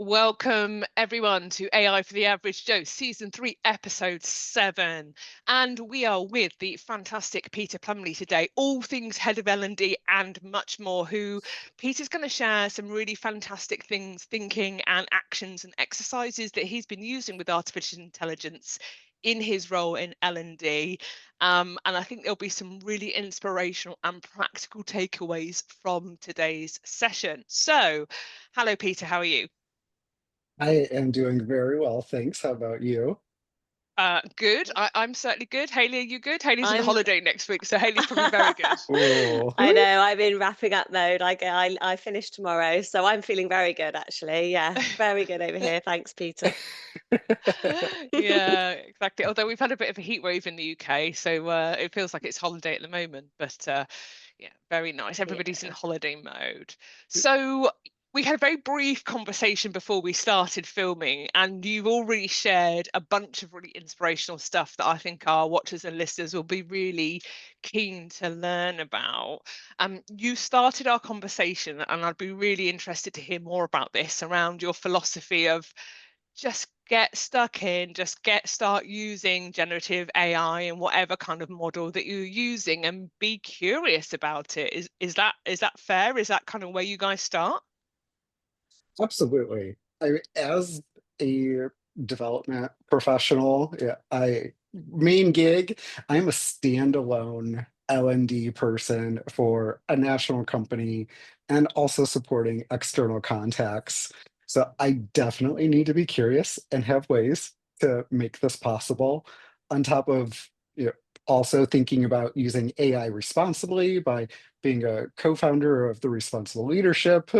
Welcome everyone to AI for the Average Joe, Season 3, Episode 7. And we are with the fantastic Peter Plumlee today, all things head of L&D and much more, who Peter's going to share some really fantastic things, thinking and actions and exercises that he's been using with artificial intelligence in his role in L&D. And I think there'll be some really inspirational and practical takeaways from today's session. So, hello Peter, how are you? I am doing very well, thanks. How about you? Good. I'm certainly good. Hayley, are you good? Hayley's on I'm holiday next week, so Hayley's probably very good. Oh, I know, I'm in wrapping up mode. I finish tomorrow, so I'm feeling very good actually. Yeah, very good over here. Thanks, Peter. Yeah, exactly. Although we've had a bit of a heat wave in the UK, so it feels like it's holiday at the moment. But yeah, very nice. Everybody's in Yeah. holiday mode. So we had a very brief conversation before we started filming, and you've already shared a bunch of really inspirational stuff that I think our watchers and listeners will be really keen to learn about. You started our conversation, and I'd be really interested to hear more about this around your philosophy of just get stuck in, start using generative AI and whatever kind of model that you're using and be curious about it. Is that fair? Is that kind of where you guys start? absolutely. As a development professional, yeah, main gig, I'm a standalone L&D person for a national company and also supporting external contacts. So I definitely need to be curious and have ways to make this possible on top of, also thinking about using AI responsibly by being a co-founder of the Responsible Leadership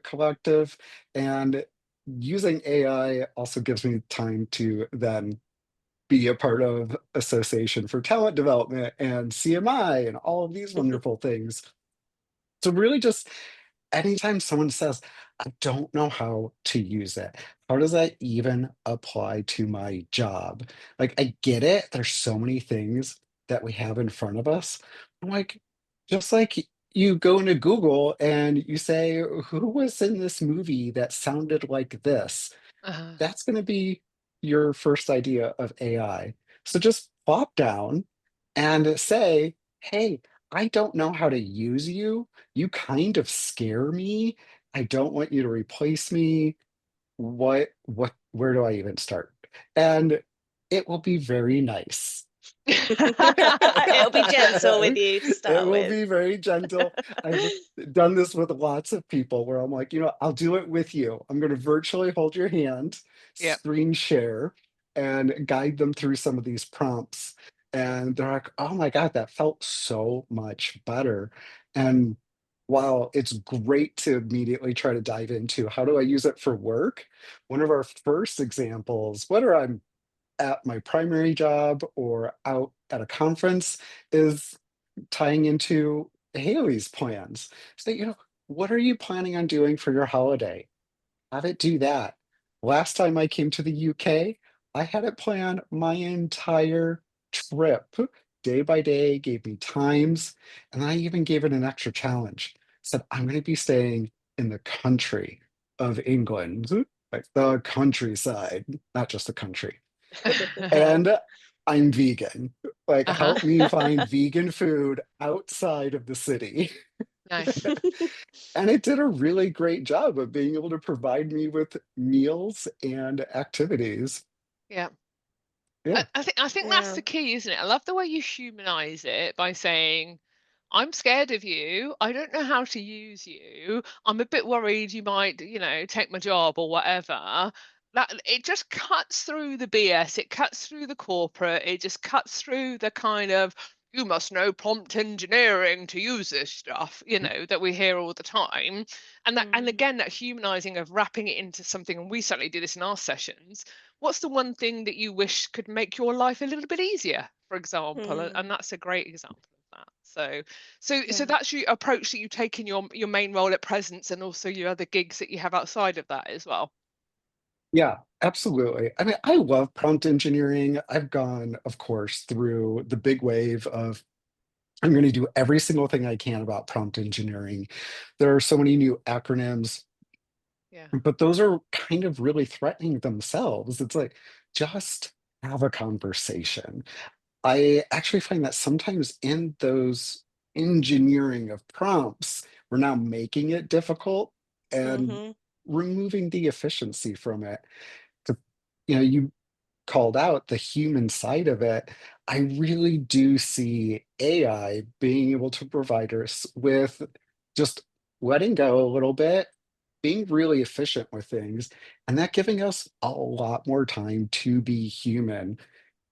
collective, and using AI also gives me time to then be a part of Association for Talent Development and CMI and all of these wonderful things. So really just anytime someone says, "I don't know how to use it, how does that even apply to my job?" Like, I get it, there's so many things that we have in front of us. I'm like, just like you go into Google and you say, "Who was in this movie that sounded like this?" Uh, That's gonna be your first idea of AI. So just plop down and say, "Hey, I don't know how to use you. You kind of scare me. I don't want you to replace me. Where do I even start?" And it will be very nice. It'll be gentle with you to It start will with. be very gentle. I've done this with lots of people where I'm like, I'll do it with you. I'm going to virtually hold your hand, yeah. screen share, and guide them through some of these prompts. And they're like, oh my God, that felt so much better. And while it's great to immediately try to dive into how do I use it for work, one of our first examples, whether I'm at my primary job or out at a conference, is tying into Haley's plans. So, what are you planning on doing for your holiday? Have it do that. Last time I came to the UK, I had it plan my entire trip day by day, gave me times, and I even gave it an extra challenge. Said, I'm going to be staying in the country of England, like the countryside, not just the country. And I'm vegan. Like, Uh-huh. help me find vegan food outside of the city. Nice. And it did a really great job of being able to provide me with meals and activities. Yeah. I, Yeah. I think I think that's Yeah. the key, isn't it? I love the way you humanize it by saying, I'm scared of you. I don't know how to use you. I'm a bit worried you might, take my job or whatever. That it just cuts through the BS. It cuts through the corporate. It just cuts through the kind of you must know prompt engineering to use this stuff, that we hear all the time. And Mm. again, that humanizing of wrapping it into something, and we certainly do this in our sessions. What's the one thing that you wish could make your life a little bit easier, for example? And Mm. that's a great example of that. So Yeah. that's your approach that you take in your main role at presence, and also your other gigs that you have outside of that as well. Yeah, absolutely. I mean, I love prompt engineering. I've gone, of course, through the big wave of I'm going to do every single thing I can about prompt engineering. There are so many new acronyms Yeah. But those are kind of really threatening themselves. It's like, just have a conversation. I actually find that sometimes in those engineering of prompts, we're now making it difficult and Mhm. removing the efficiency from it. 'Cause, you called out the human side of it. I really do see AI being able to provide us with just letting go a little bit, being really efficient with things, and that giving us a lot more time to be human.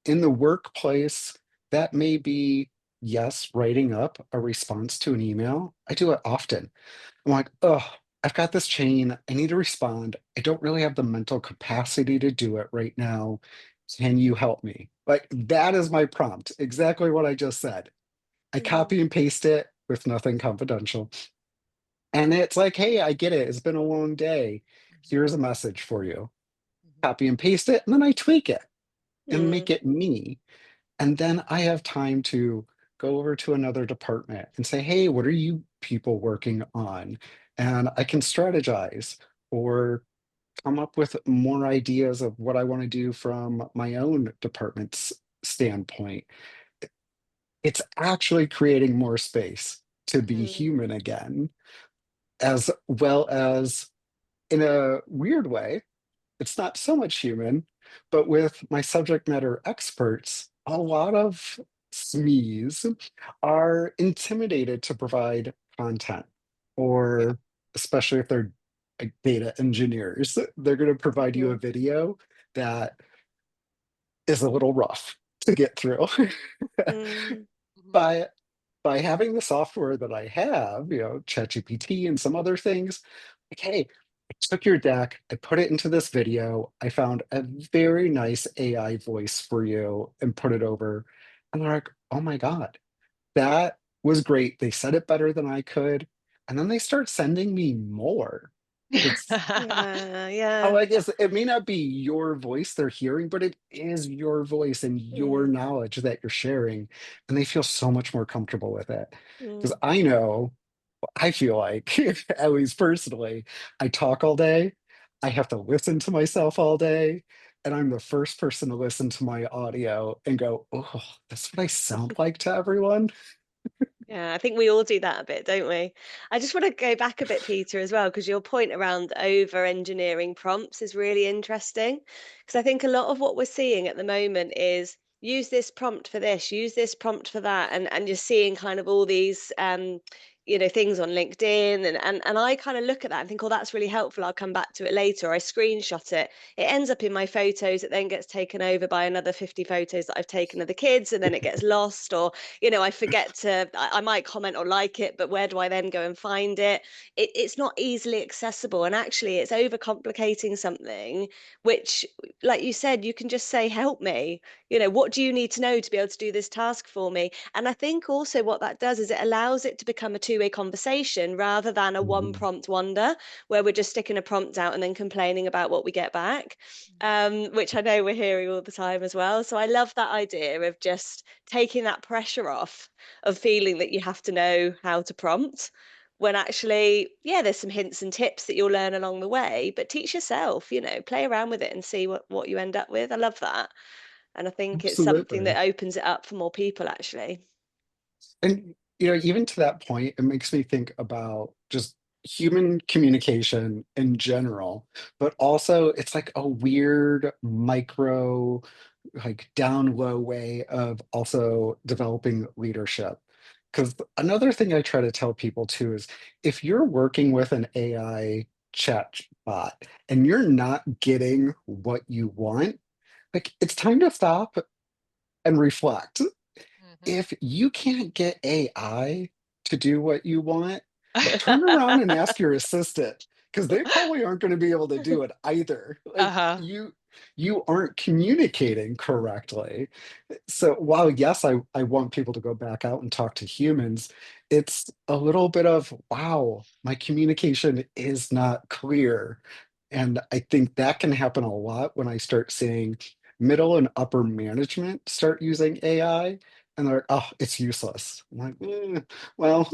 In the workplace, that may be, yes, writing up a response to an email. I do it often. I'm like, oh, I've got this chain. I need to respond. I don't really have the mental capacity to do it right now. Can you help me? Like, that is my prompt. Exactly what I just said. I Mhm. copy and paste it with nothing confidential. And it's like, hey, I get it. It's been a long day. Mhm. Here's a message for you. Mhm. Copy and paste it. And then I tweak it and make Mm. it me. And then I have time to go over to another department and say, hey, what are you people working on? And I can strategize or come up with more ideas of what I want to do from my own department's standpoint. It's actually creating more space to be Mm. human again, as well as in a weird way it's not so much human, but with my subject matter experts, a lot of SMEs are intimidated to provide content, Yeah. or especially if they're like data engineers, they're going to provide you a Mhm. video that is a little rough to get through. Mm. Mhm. But by having the software that I have, ChatGPT and some other things, like, hey, I took your deck, I put it into this video, I found a very nice AI voice for you and put it over. And they're like, oh my God, that was great. They said it better than I could. And then they start sending me more. It's Yeah, Oh, yeah. I guess it may not be your voice they're hearing, but it is your voice and your Mm. knowledge that you're sharing, and they feel so much more comfortable with it. Because Mm. I know, I feel like, at least personally, I talk all day, I have to listen to myself all day, and I'm the first person to listen to my audio and go, "Oh, that's what I sound like to everyone?" Yeah, I think we all do that a bit, don't we? I just want to go back a bit, Peter, as well, because your point around over engineering prompts is really interesting. Because I think a lot of what we're seeing at the moment is use this prompt for this, use this prompt for that, and you're seeing kind of all these things on LinkedIn, and I kind of look at that and think, oh, that's really helpful. I'll come back to it later. I screenshot it. It ends up in my photos. It then gets taken over by another 50 photos that I've taken of the kids, and then it gets lost, or I forget to, I might comment or like it, but where do I then go and find it? It's not easily accessible. And actually, it's overcomplicating something, which, like you said, you can just say, help me. What do you need to know to be able to do this task for me? And I think also what that does is it allows it to become a two-way conversation rather than a one Mhm. prompt wonder where we're just sticking a prompt out and then complaining about what we get back, which I know we're hearing all the time as well. So I love that idea of just taking that pressure off of feeling that you have to know how to prompt when actually, yeah, there's some hints and tips that you'll learn along the way, but teach yourself, play around with it and see what you end up with. I love that. And I think it's something Absolutely. that opens it up for more people, actually. And, even to that point, it makes me think about just human communication in general, but also it's like a weird micro, like down low way of also developing leadership. Because another thing I try to tell people too is if you're working with an AI chat bot and you're not getting what you want, like it's time to stop and reflect. Mhm. If you can't get AI to do what you want, turn around and ask your assistant because they probably aren't going to be able to do it either. Like Uh-huh. you aren't communicating correctly. So while yes, I want people to go back out and talk to humans, it's a little bit of wow, my communication is not clear. And I think that can happen a lot when I start seeing middle and upper management start using AI and they're like, oh, it's useless. I'm like, well,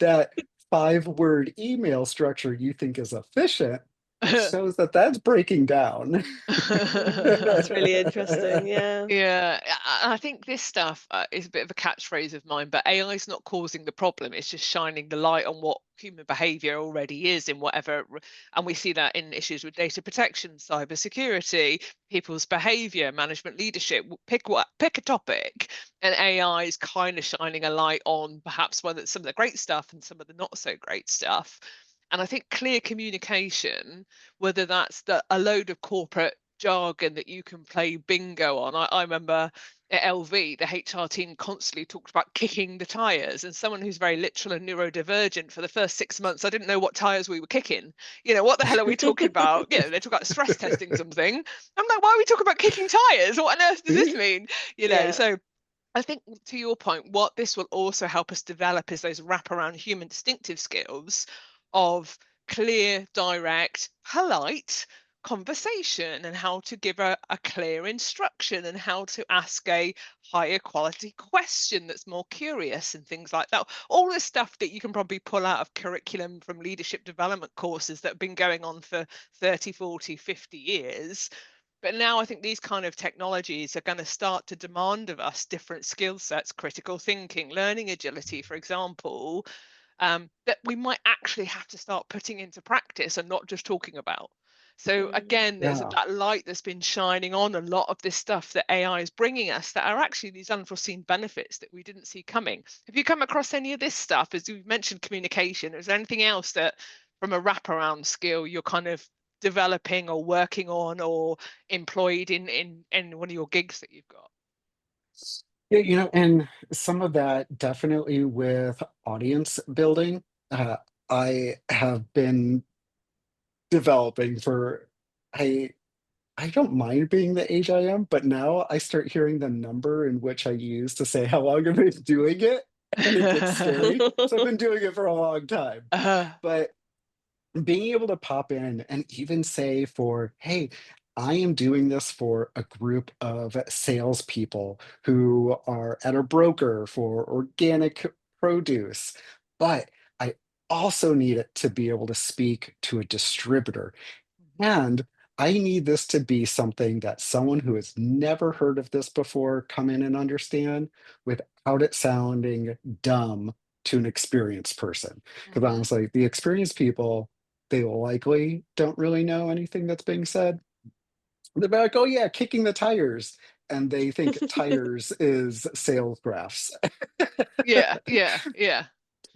that 5-word email structure you think is efficient, it shows that that's breaking down. That's really interesting. Yeah. Yeah, I think this stuff is a bit of a catchphrase of mine, but AI is not causing the problem. It's just shining the light on what human behavior already is in whatever, and we see that in issues with data protection, cybersecurity, people's behavior, management, leadership. Pick a topic, and AI is kind of shining a light on perhaps whether some of the great stuff and some of the not so great stuff. And I think clear communication, whether that's a load of corporate jargon that you can play bingo on. I remember at LV, the HR team constantly talked about kicking the tires. And someone who's very literal and neurodivergent, for the first 6 months, I didn't know what tires we were kicking. What the hell are we talking about? They talk about stress testing something. I'm like, why are we talking about kicking tires? What on earth does this mean? Yeah. So I think, to your point, what this will also help us develop is those wraparound human distinctive skills of clear, direct, polite conversation, and how to give a clear instruction, and how to ask a higher quality question that's more curious, and things like that. All the stuff that you can probably pull out of curriculum from leadership development courses that have been going on for 30, 40, 50 years. But now I think these kind of technologies are going to start to demand of us different skill sets, critical thinking, learning agility, for example, that we might actually have to start putting into practice and not just talking about. So again, there's Yeah. that light that's been shining on a lot of this stuff that AI is bringing us, that are actually these unforeseen benefits that we didn't see coming. Have you come across any of this stuff? As you mentioned, communication, is there anything else that, from a wraparound skill, you're kind of developing or working on or employed in one of your gigs that you've got? Yeah, and some of that definitely with audience building. I have been developing for I I don't mind being the age I am, but now I start hearing the number in which I use to say how long I've been doing it, and it gets scary. So I've been doing it for a long time. uh, But being able to pop in and even say for, hey, I am doing this for a group of salespeople who are at a broker for organic produce, but I also need it to be able to speak to a distributor. And I need this to be something that someone who has never heard of this before come in and understand without it sounding dumb to an experienced person. Because mhm. honestly, the experienced people, they likely don't really know anything that's being said. They're like, oh yeah, kicking the tires. And they think tires is sales graphs. Yeah, yeah, yeah.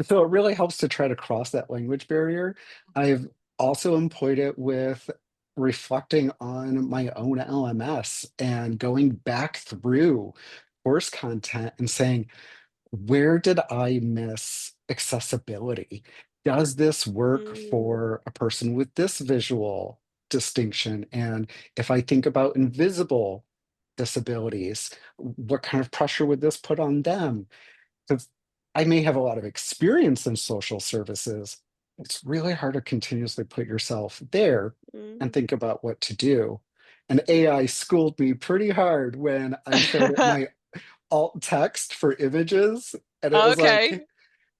So it really helps to try to cross that language barrier. I've also employed it with reflecting on my own LMS and going back through course content and saying, where did I miss accessibility? Does this work Mm, for a person with this visual distinction? And if I think about invisible disabilities, what kind of pressure would this put on them? Because I may have a lot of experience in social services. It's really hard to continuously put yourself there and mm. think about what to do. And AI schooled me pretty hard when I showed it my alt text for images. And it was like, Okay.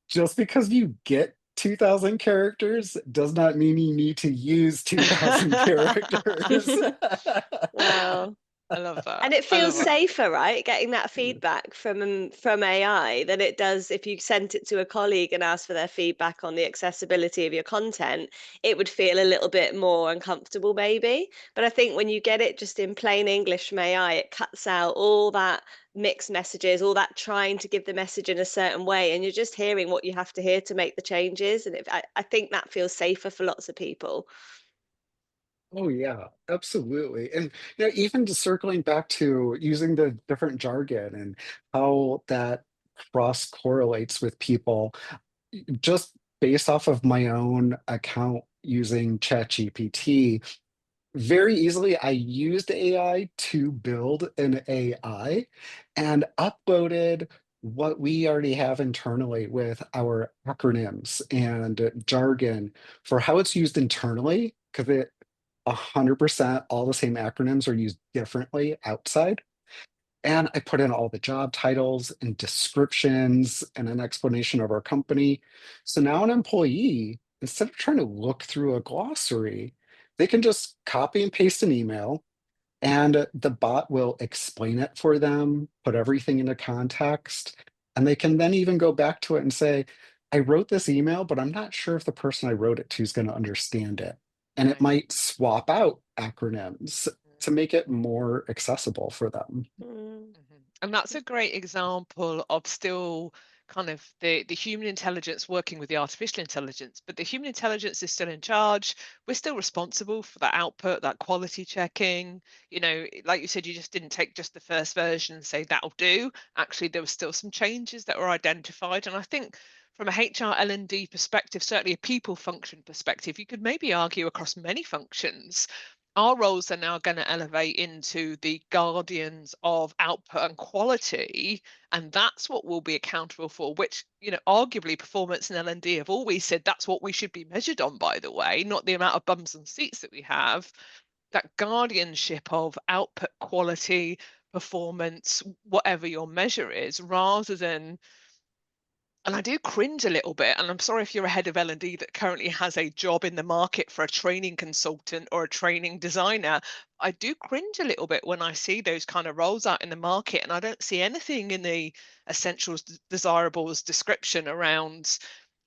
just because you get 2,000 characters does not mean you need to use 2,000 characters. Yeah, Wow. I love that. And it I feels love it. safer, right? Getting that feedback from AI than it does if you sent it to a colleague and asked for their feedback on the accessibility of your content. It would feel a little bit more uncomfortable, maybe. But I think when you get it just in plain English from AI, it cuts out all that mixed messages, all that trying to give the message in a certain way, and you're just hearing what you have to hear to make the changes. And I think that feels safer for lots of people. Oh yeah, absolutely. And even just circling back to using the different jargon and how that cross correlates with people, just based off of my own account using ChatGPT, very easily I used AI to build an AI and uploaded what we already have internally with our acronyms and jargon for how it's used internally, because it 100% all the same acronyms are used differently outside. And I put in all the job titles and descriptions and an explanation of our company. So now an employee, instead of trying to look through a glossary, they can just copy and paste an email, and the bot will explain it for them, put everything into context, and they can then even go back to it and say, I wrote this email, but I'm not sure if the person I wrote it to is going to understand it. And it Right. might swap out acronyms to make it more accessible for them. Mm. And that's a great example of still kind of the human intelligence working with the artificial intelligence, but the human intelligence is still in charge. We're still responsible for that output, that quality checking. You know, like you said, you just didn't take just the first version and say that'll do. Actually, there were still some changes that were identified. And I think from a HR L&D perspective, certainly a people function perspective, you could maybe argue across many functions our roles are now going to elevate into the guardians of output and quality, and that's what we'll be accountable for, which, you know, arguably performance and L&D have always said that's what we should be measured on, by the way, not the amount of bums and seats that we have. That guardianship of output quality, performance, whatever your measure is, rather than, and I do cringe a little bit, and I'm sorry if you're a head of L&D that currently has a job in the market for a training consultant or a training designer. I do cringe a little bit when I see those kind of roles out in the market, and I don't see anything in the essentials desirables description around,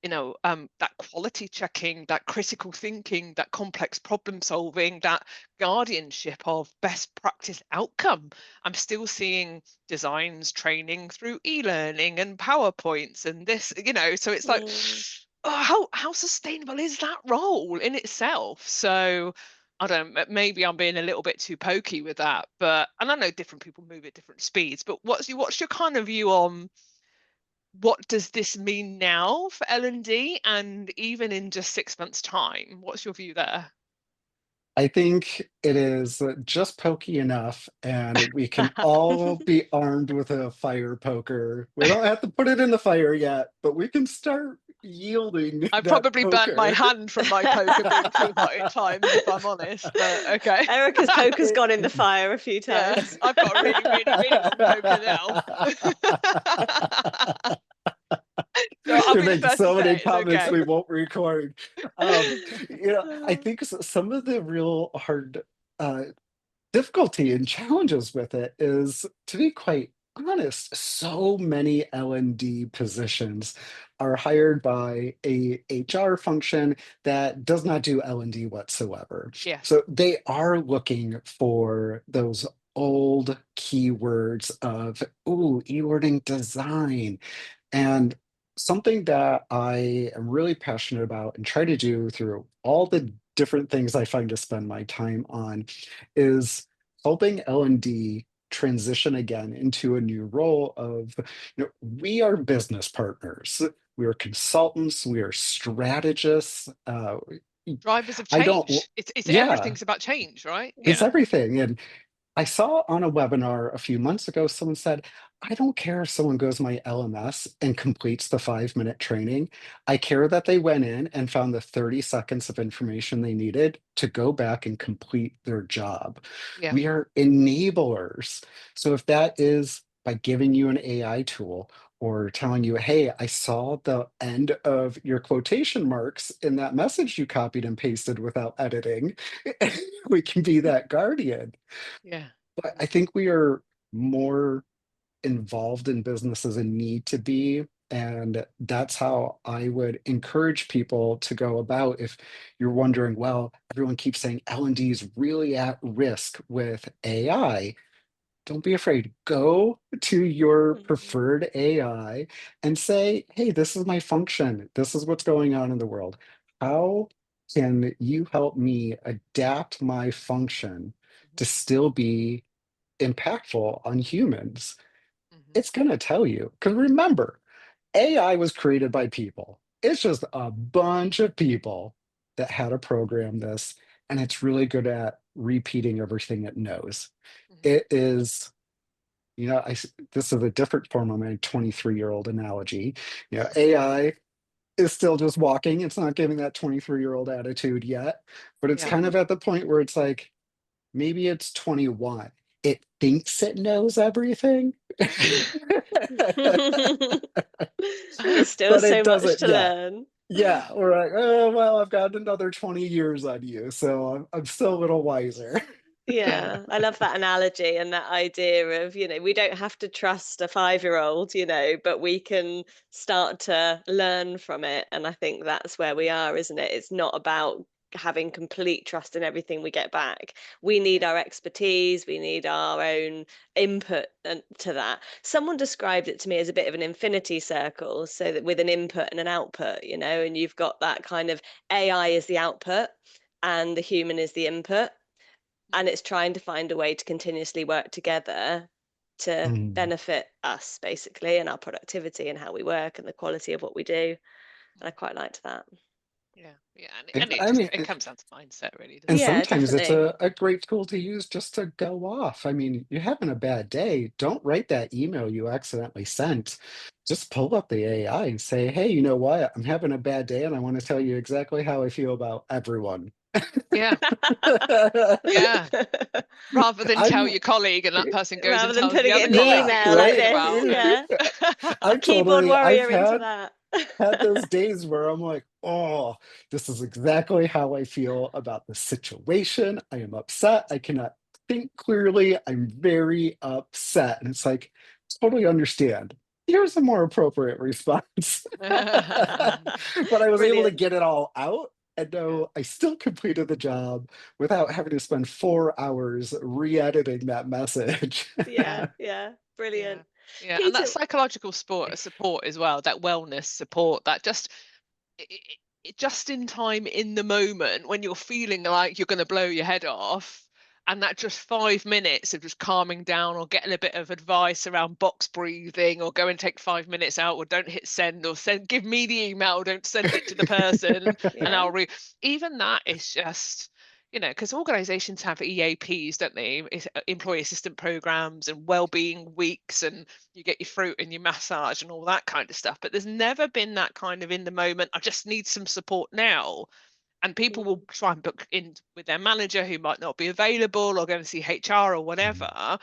you know, that quality checking, that critical thinking, that complex problem solving, that guardianship of best practice outcome. I'm still seeing designs training through e-learning and PowerPoints and this, you know, so it's like, Mm. oh, how sustainable is that role in itself? So I don't know, maybe I'm being a little bit too pokey with that, but, and I know different people move at different speeds, but what's your kind of view on what does this mean now for L&D and even in just 6 months' time? What's your view there? I think it is just pokey enough, and we can all be armed with a fire poker. We don't have to put it in the fire yet, but we can start yielding I that probably burnt my poker. hand from my poker being too hot at times, if I'm honest, but okay. Erica's poker's gone in the fire a few Yeah, times. I've got a really, really, really good poker now. So I'll You be the make first to so many say it's comments okay. we won't record. I think some of the real hard uh, difficulty and challenges with it is, to be quite honest, so many L&D positions are hired by a HR function that does not do L&D whatsoever. Yes. So they are looking for those old keywords of, ooh, e-learning design. And something that I am really passionate about and try to do through all the different things I find to spend my time on is helping L&D transition again into a new role of, we are business partners. We are consultants, we are strategists. Drivers of I don't, change. It's yeah, everything's about change, right? it's Yeah. everything. And I saw on a webinar a few months ago, someone said, I don't care if someone goes my LMS and completes the 5-minute training. I care that they went in and found the 30 seconds of information they needed to go back and complete their job. Yeah. We are enablers. So if that is by giving you an AI tool or telling you, hey, I saw the end of your quotation marks in that message you copied and pasted without editing, we can be that guardian. Yeah. But I think we are more involved in business as a need to be. And that's how I would encourage people to go about. If you're wondering, well, everyone keeps saying L&D is really at risk with AI. Don't be afraid. Go to your Mm. preferred AI and say, hey, this is my function. This is what's going on in the world. How can you help me adapt my function to still be impactful on humans? Mhm. It's going to tell you. Because remember, AI was created by people. It's just a bunch of people that had to program this, and it's really good at repeating everything it knows. Mhm. It is, this is a different form of my 23-year-old analogy. AI is still just walking. It's not giving that 23-year-old attitude yet, but it's Yeah. kind of at the point where it's like, maybe it's 21. it thinks it knows everything, There's still but it so much doesn't to yet. learn. Yeah, we're like, oh, well, I've got another 20 years on you, so I'm still a little wiser. Yeah. Yeah, I love that analogy and that idea of, we don't have to trust a 5-year-old, but we can start to learn from it. And I think that's where we are, isn't it? It's not about having complete trust in everything we get back. We need Yeah. our expertise, we need our own input to that. Someone described it to me as a bit of an infinity circle, so that with an input and an output, and you've got that kind of AI is the output and the human is the input, and it's trying to find a way to continuously work together to Mm. benefit us basically and our productivity and how we work and the quality of what we do. And I quite liked that. Yeah. Yeah. And It, it I just mean, it comes down to mindset, really, and doesn't it? Yeah, sometimes it's definitely. a great tool to use just to go off. I mean, you're having a bad day. Don't write that email you accidentally sent. Just pull up the AI and say, hey, you know what? I'm having a bad day and I want to tell you exactly how I feel about everyone. Yeah. Yeah. Rather than tell I'm your colleague and that person goes and Rather than tells the putting it other in the Yeah, colleague email like complaining right. this. about them. Yeah. I Keyboard totally, I've warrior into had that. had those days where I'm like, oh, this is exactly how I feel about the situation. I am upset. I cannot think clearly. I'm very upset. And it's like, totally understand. Here's a more appropriate response. But I was able to Brilliant. get it all out and Yeah. know I still completed the job without having to spend 4 hours re-editing that message. Yeah. Yeah, yeah. Yeah. Brilliant. Yeah. And that Peter, psychological support as well, that wellness support, that just just in time in the moment when you're feeling like you're going to blow your head off, and that just 5 minutes of just calming down or getting a bit of advice around box breathing or go and take 5 minutes out or don't hit send or send, give me the email, don't send it to the person, and yeah. I'll read. Even that is just, because organizations have EAPs, don't they? Employee assistant programs and well-being weeks, and you get your fruit and your massage and all that kind of stuff. But there's never been that kind of in the moment, I just need some support now. And people will Mm, try and book in with their manager who might not be available or go and see HR or Mhm. whatever.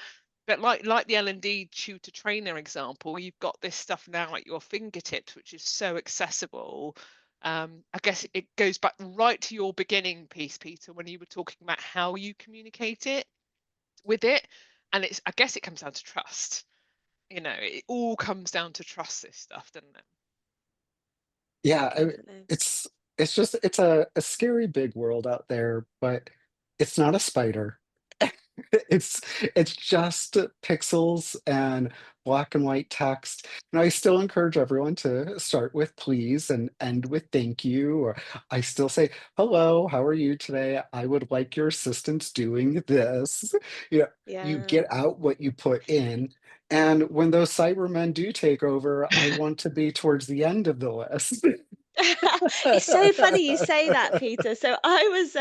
But like the L&D tutor trainer example, you've got this stuff now at your fingertips, which is so accessible. I guess it goes back right to your beginning piece, Peter, when you were talking about how you communicate it with it. And I guess it comes down to trust. It all comes down to trust, this stuff, doesn't it? Yeah, definitely. it's just it's a scary big world out there, but it's not a spider. It's just pixels and black and white text. And I still encourage everyone to start with please and end with thank you. Or I still say, hello, how are you today? I would like your assistance doing this. You know, you Yeah. get out what you put in. And when those Cybermen do take over, I want to be towards the end of the list. It's so funny you say that, Peter. So I was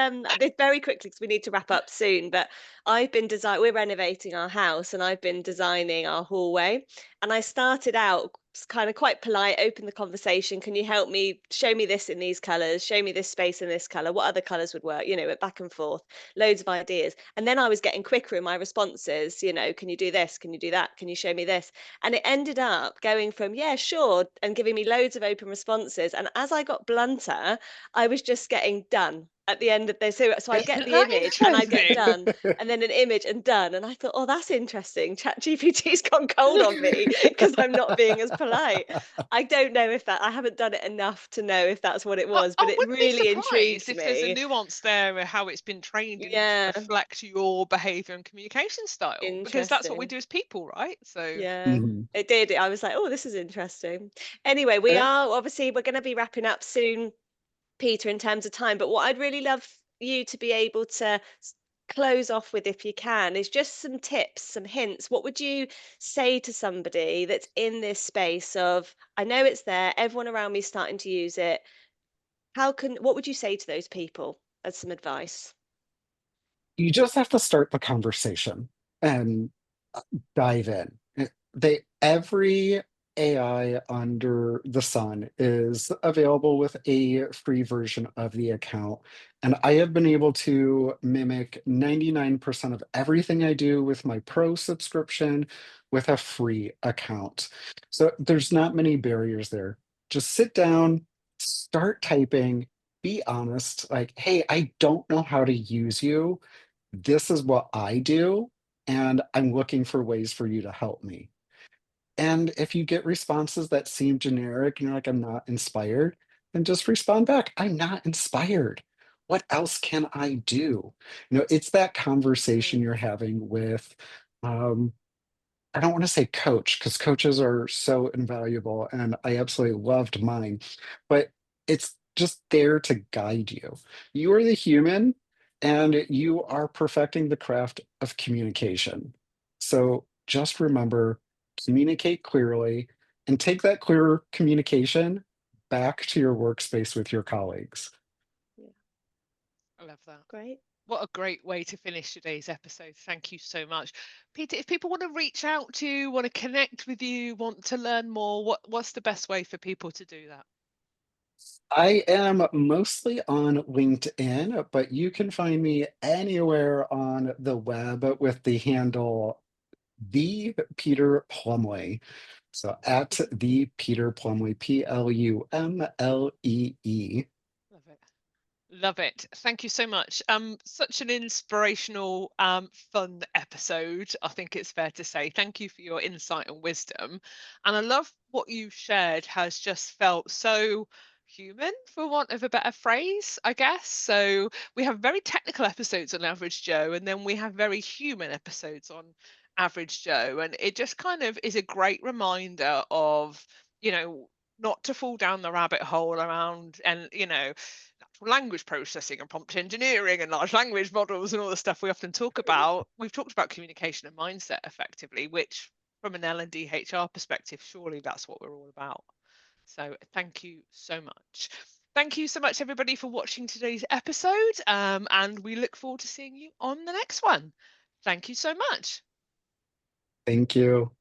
very quickly because we need to wrap up soon, but we're renovating our house and I've been designing our hallway. And I started out kind of quite polite, open the conversation. Can you help me show me this in these colors? Show me this space in this color. What other colors would work? Back and forth, loads of ideas. And then I was getting quicker in my responses, can you do this? Can you do that? Can you show me this? And it ended up going from, yeah, sure, and giving me loads of open responses. And as I got blunter, I was just getting done at the end of this. So I'd get Isn't the that image and I'd get interesting? done, and then an image and done. And I thought, oh, that's interesting. Chat GPT's gone cold on me because I'm not being as polite. I don't know if I haven't done it enough to know if that's what it was, I but it wouldn't be really surprised intrigued if there's a me. nuance there of how it's been trained in to Yeah, reflect your behavior and communication style, because that's what we interesting. do as people, right? So, Yeah, Mhm. it did. I was like, oh, this is interesting. Anyway, we're going to be wrapping up soon, Peter, in terms of time. But what I'd really love you to be able to close off with, if you can, is just some tips, some hints. What would you say to somebody that's in this space of, I know it's there, everyone around me is starting to use it. What would you say to those people as some advice? You just have to start the conversation and dive in. They every AI under the sun is available with a free version of the account. And I have been able to mimic 99% of everything I do with my pro subscription with a free account. So there's not many barriers there. Just sit down, start typing, be honest, like, hey, I don't know how to use you. This is what I do, and I'm looking for ways for you to help me. And if you get responses that seem generic and you're like, I'm not inspired, then just respond back, I'm not inspired. What else can I do? It's that conversation Mm. you're having with, um, I don't want to say coach because coaches are so invaluable and I absolutely loved mine, but it's just there to guide you. You are the human and you are perfecting the craft of communication. So just remember, communicate clearly and take that clear communication back to your workspace with your colleagues. Yeah, I love that. great. What a great way to finish today's episode. Thank you so much. Peter, if people want to reach out to you, want to connect with you, want to learn more, what's the best way for people to do that? I am mostly on LinkedIn, but you can find me anywhere on the web with the handle the Peter Plumlee. So at the Peter Plumlee, Plumlee. Love it. Love it. Thank you so much. Such an inspirational, fun episode, I think it's fair to say. Thank you for your insight and wisdom. And I love what you shared has just felt so human, for want of a better phrase, I guess. So we have very technical episodes on Average Joe, and then we have very human episodes on Average Joe. And it just kind of is a great reminder of, you know, not to fall down the rabbit hole around and, natural language processing and prompt engineering and large language models and all the stuff we often talk about. We've talked about communication and mindset effectively, which from an L&D HR perspective, surely that's what we're all about. So thank you so much. Thank you so much, everybody, for watching today's episode. And we look forward to seeing you on the next one. Thank you so much. Thank you.